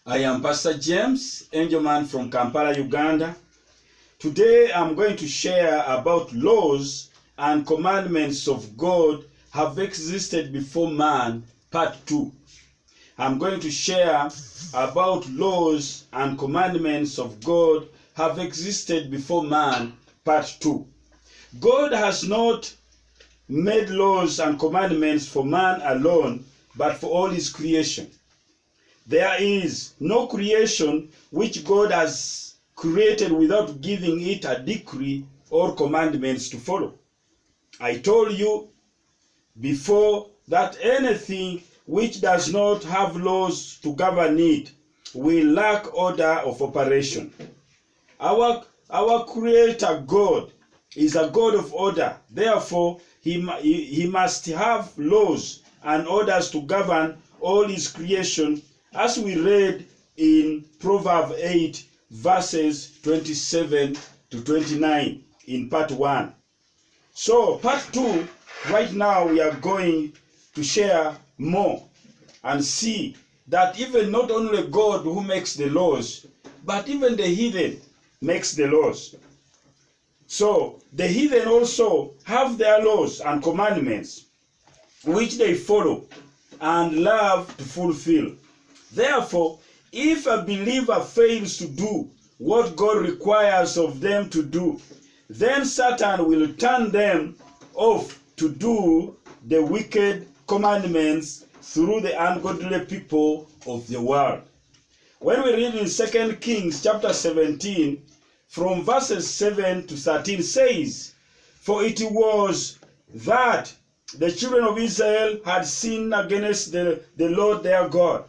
I am Pastor James Angelman from Kampala, Uganda. Today I'm going to share about laws and commandments of God have existed before man, part 2. I'm going to share about laws and commandments of God have existed before man, part 2. God has not made laws and commandments for man alone, but for all his creation. There is no creation which God has created without giving it a decree or commandments to follow. I told you before that anything which does not have laws to govern it will lack order of operation. Our Creator God is a God of order. Therefore, he must have laws and orders to govern all his creation, as we read in Proverbs 8 verses 27 to 29 in part 1. So part 2, right now we are going to share more and see that even not only God who makes the laws, but even the heathen makes the laws. So the heathen also have their laws and commandments which they follow and love to fulfill. Therefore, if a believer fails to do what God requires of them to do, then Satan will turn them off to do the wicked commandments through the ungodly people of the world. When we read in 2 Kings chapter 17, from verses 7 to 13 says, "For it was that the children of Israel had sinned against the Lord their God,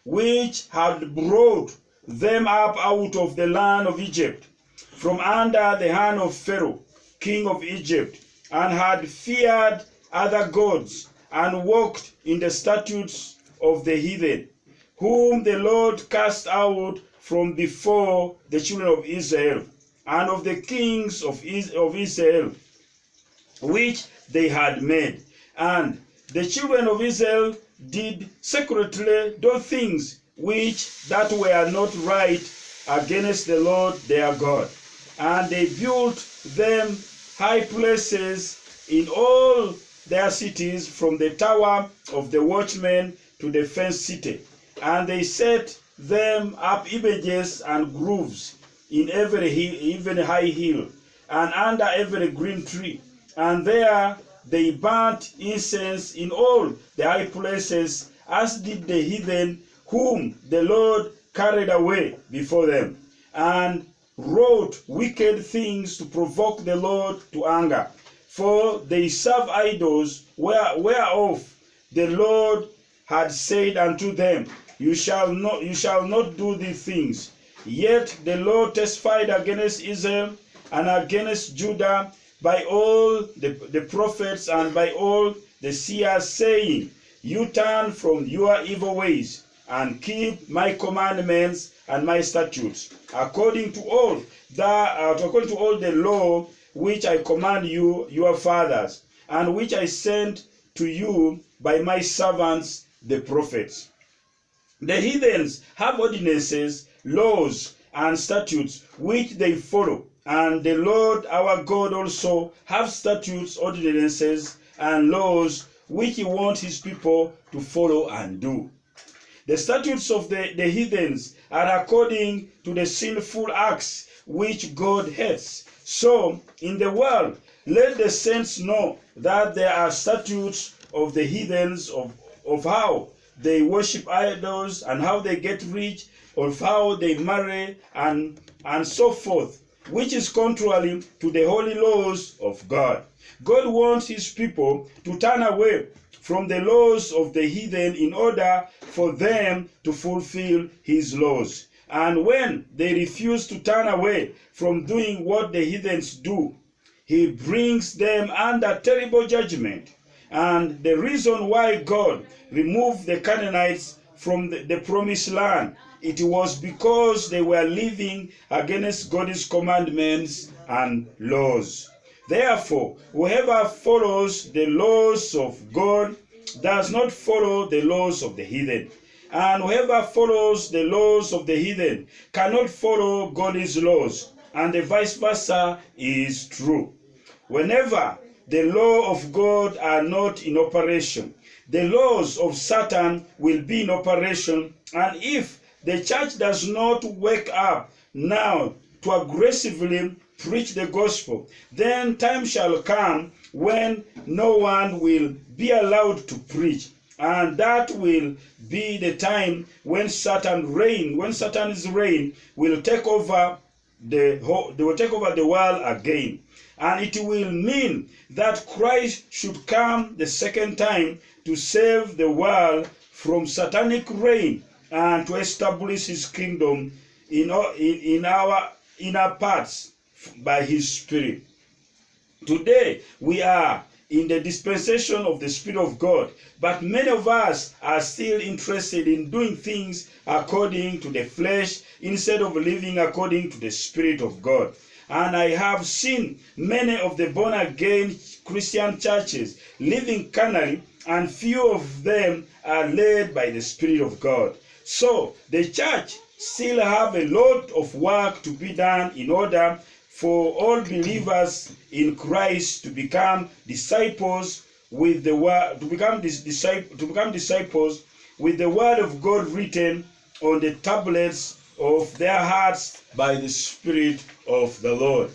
which had brought them up out of the land of Egypt, from under the hand of Pharaoh, king of Egypt, and had feared other gods, and walked in the statutes of the heathen, whom the Lord cast out from before the children of Israel, and of the kings of Israel, which they had made. And the children of Israel did secretly those things which that were not right against the Lord their God. And they built them high places in all their cities, from the tower of the watchman to the fenced city. And they set them up images and groves in every hill, even high hill, and under every green tree. And there they burnt incense in all the high places, as did the heathen whom the Lord carried away before them, and wrought wicked things to provoke the Lord to anger. For they serve idols, whereof the Lord had said unto them, You shall not do these things. Yet the Lord testified against Israel and against Judah by all the prophets and by all the seers, saying, You turn from your evil ways, and keep my commandments and my statutes, according to all the law which I command you, your fathers, and which I sent to you by my servants the prophets." The heathens have ordinances, laws, and statutes which they follow, and the Lord our God also have statutes, ordinances, and laws which he wants his people to follow and do. The statutes of the heathens are according to the sinful acts which God hates. So, in the world, let the saints know that there are statutes of the heathens of how they worship idols and how they get rich, of how they marry and so forth, which is contrary to the holy laws of God. God wants his people to turn away from the laws of the heathen in order for them to fulfill his laws. And when they refuse to turn away from doing what the heathens do, he brings them under terrible judgment. And the reason why God removed the Canaanites from the promised land, it was because they were living against God's commandments and laws. Therefore, whoever follows the laws of God does not follow the laws of the heathen. And whoever follows the laws of the heathen cannot follow God's laws, and the vice versa is true. Whenever the law of God are not in operation, the laws of Satan will be in operation. And if the church does not wake up now to aggressively preach the gospel, then time shall come when no one will be allowed to preach. And that will be the time when Satan's reign will take over they will take over the world again. And it will mean that Christ should come the second time to save the world from satanic reign and to establish his kingdom in our inner parts by his Spirit. Today we are in the dispensation of the Spirit of God, but many of us are still interested in doing things according to the flesh instead of living according to the Spirit of God. And I have seen many of the born-again Christian churches living carnally, and few of them are led by the Spirit of God. So the church still have a lot of work to be done in order for all believers in Christ to become disciples with the word, to become disciples with the word of God written on the tablets of their hearts by the Spirit of the Lord.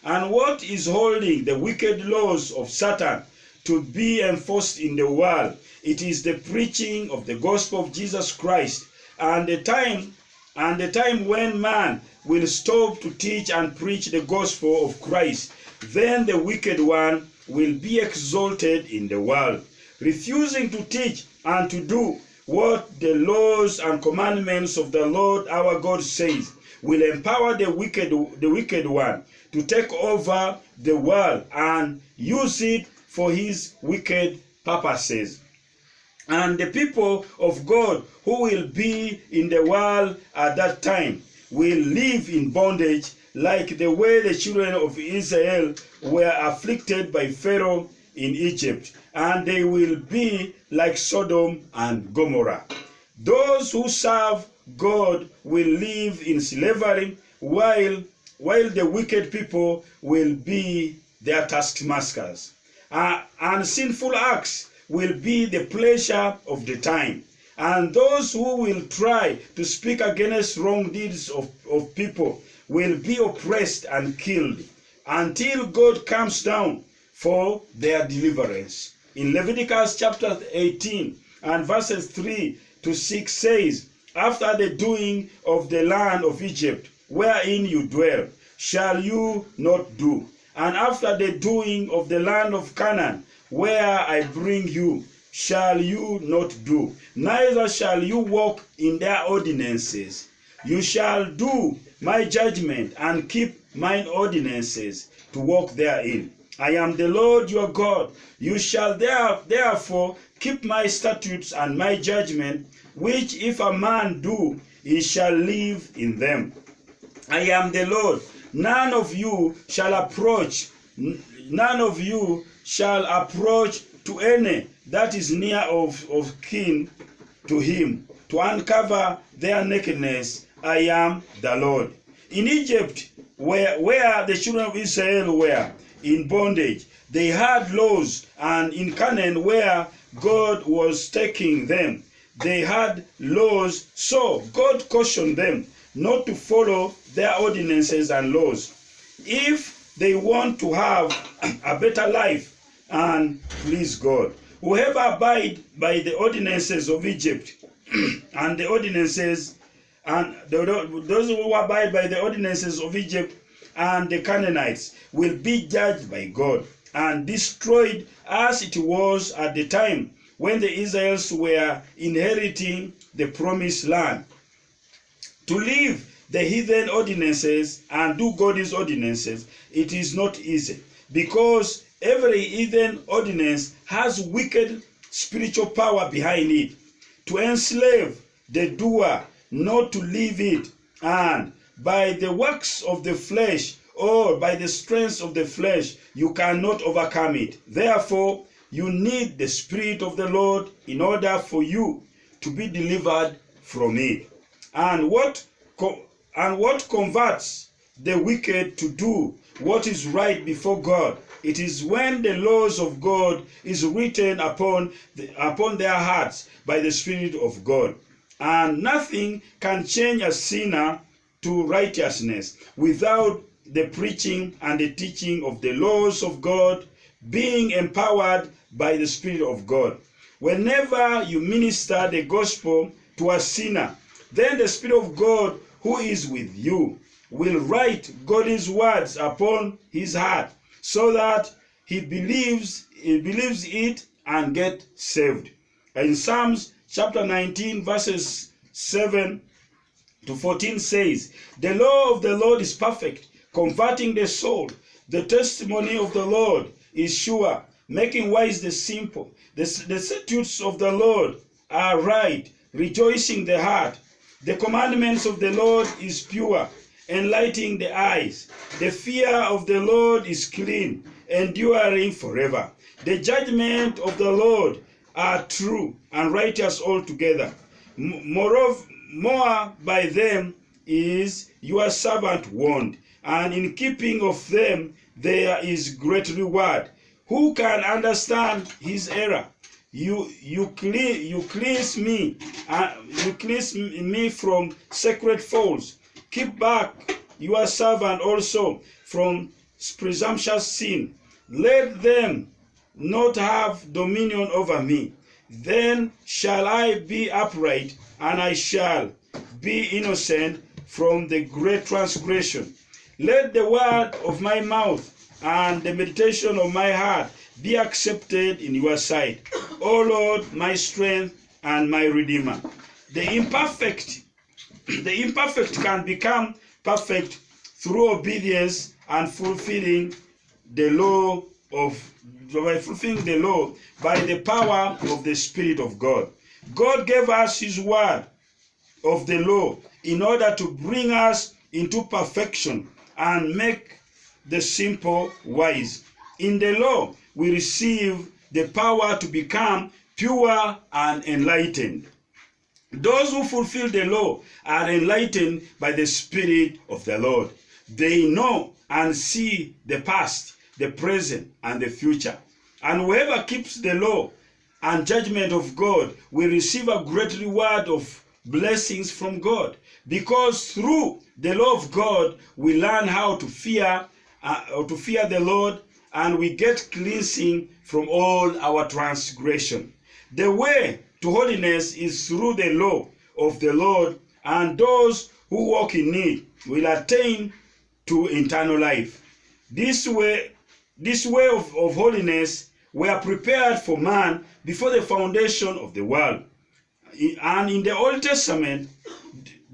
And what is holding the wicked laws of Satan to be enforced in the world? It is the preaching of the gospel of Jesus Christ, and the time when man will stop to teach and preach the gospel of Christ, then the wicked one will be exalted in the world. Refusing to teach and to do what the laws and commandments of the Lord our God says will empower the wicked one to take over the world and use it for his wicked purposes. And the people of God who will be in the world at that time will live in bondage, like the way the children of Israel were afflicted by Pharaoh in Egypt, and they will be like Sodom and Gomorrah. Those who serve God will live in slavery, while the wicked people will be their taskmasters. And sinful acts will be the pleasure of the time. And those who will try to speak against wrong deeds of people will be oppressed and killed until God comes down for their deliverance. In Leviticus chapter 18 and verses 3 to 6 says, "After the doing of the land of Egypt, wherein you dwell, shall you not do, and after the doing of the land of Canaan, where I bring you, shall you not do, neither shall you walk in their ordinances. You shall do my judgment and keep mine ordinances to walk therein. I am the Lord your God. You shall therefore keep my statutes and my judgment, which if a man do, he shall live in them. I am the Lord. None of you shall approach to any that is near of kin to him, to uncover their nakedness. I am the Lord." In Egypt, where the children of Israel were in bondage, they had laws, and in Canaan, where God was taking them, they had laws. So God cautioned them not to follow their ordinances and laws if they want to have a better life and please God. Whoever abide by the ordinances of Egypt and the ordinances and those who abide by the ordinances of Egypt and the Canaanites will be judged by God and destroyed, as it was at the time when the Israelites were inheriting the promised land. To leave the heathen ordinances and do God's ordinances, it is not easy, because every heathen ordinance has wicked spiritual power behind it to enslave the doer not to leave it, and by the works of the flesh or by the strength of the flesh you cannot overcome it. Therefore, you need the Spirit of the Lord in order for you to be delivered from it. And what converts the wicked to do what is right before God? It is when the laws of God is written upon their hearts by the Spirit of God. And nothing can change a sinner to righteousness without the preaching and the teaching of the laws of God being empowered by the Spirit of God. Whenever you minister the gospel to a sinner, then the Spirit of God who is with you will write God's words upon his heart so that he believes it and get saved. In Psalms chapter 19 verses 7 to 14 says, "The law of the Lord is perfect, converting the soul. The testimony of the Lord is sure, making wise the simple. The statutes of the Lord are right, rejoicing the heart. The commandments of the Lord is pure, enlightening the eyes. The fear of the Lord is clean, enduring forever. The judgment of the Lord are true and righteous altogether. More by them is your servant warned, and in keeping of them there is great reward. Who can understand his error? You cleanse me from sacred faults. Keep back your servant also from presumptuous sin. Let them not have dominion over me. Then shall I be upright, and I shall be innocent from the great transgression. Let the word of my mouth and the meditation of my heart be accepted in your sight, O Lord, my strength and my redeemer." The imperfect can become perfect through obedience and fulfilling the law by the power of the Spirit of God. God gave us his word of the law in order to bring us into perfection and make the simple wise. In the law, we receive the power to become pure and enlightened. Those who fulfill the law are enlightened by the Spirit of the Lord. They know and see the past, the present, and the future. And whoever keeps the law and judgment of God will receive a great reward of blessings from God. Because through the law of God, we learn how to fear the Lord, and we get cleansing from all our transgression. The way to holiness is through the law of the Lord, and those who walk in it will attain to eternal life. This way of holiness were prepared for man before the foundation of the world. And in the Old Testament,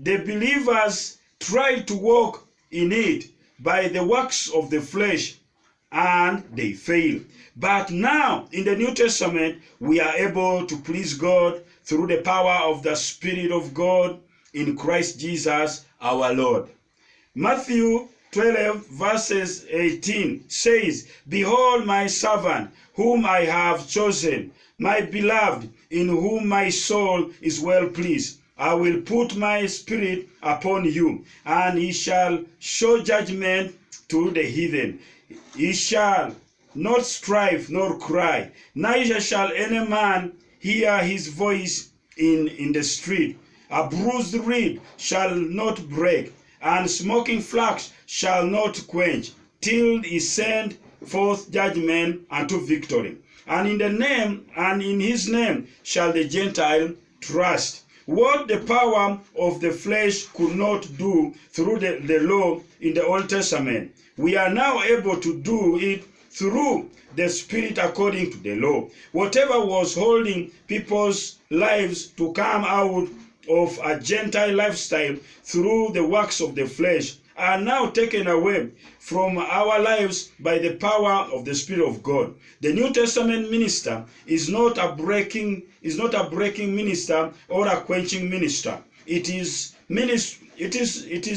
the believers tried to walk in it by the works of the flesh, and they failed. But now, in the New Testament, we are able to please God through the power of the Spirit of God in Christ Jesus our Lord. Matthew 12 verses 18 says, "Behold my servant, whom I have chosen, my beloved, in whom my soul is well pleased. I will put my spirit upon you, and he shall show judgment to the heathen. He shall not strive nor cry, neither shall any man hear his voice in the street. A bruised reed shall not break, and smoking flax shall not quench, till he send forth judgment unto victory. And in his name shall the Gentile trust." What the power of the flesh could not do through the law in the Old Testament, we are now able to do it through the Spirit according to the law. Whatever was holding people's lives to come out of a Gentile lifestyle through the works of the flesh are now taken away from our lives by the power of the Spirit of God. The New Testament minister is not a breaking minister or a quenching minister. It is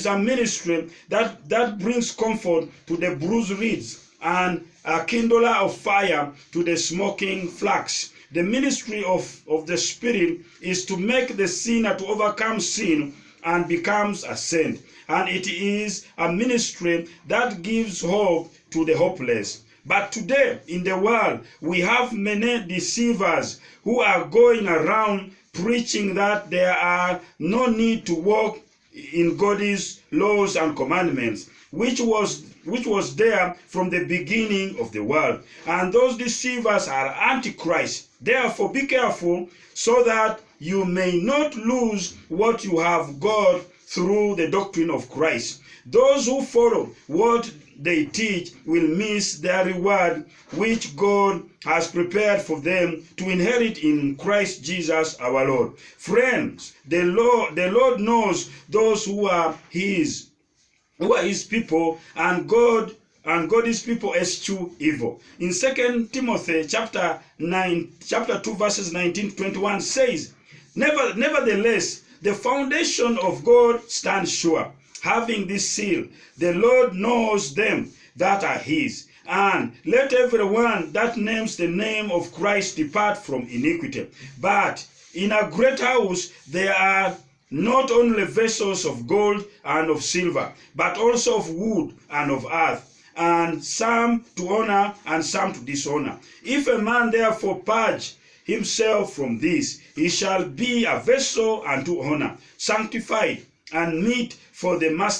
a ministry that brings comfort to the bruised reeds and a kindler of fire to the smoking flax. the ministry of the Spirit is to make the sinner to overcome sin and becomes a saint. And it is a ministry that gives hope to the hopeless. But today in the world, we have many deceivers who are going around preaching that there are no need to walk in God's laws and commandments, which was there from the beginning of the world. And those deceivers are antichrist. Therefore, be careful so that you may not lose what you have got through the doctrine of Christ. Those who follow what they teach will miss their reward, which God has prepared for them to inherit in Christ Jesus our Lord. Friends, the Lord knows those who are his people, and God's people eschew evil. In 2 Timothy chapter 2 verses 19 to 21 says, Nevertheless, the foundation of God stands sure, having this seal, the Lord knows them that are his. And let everyone that names the name of Christ depart from iniquity. But in a great house there are not only vessels of gold and of silver, but also of wood and of earth, and some to honor and some to dishonor. If a man therefore purge himself from this, he shall be a vessel unto honor, sanctified and meet for the master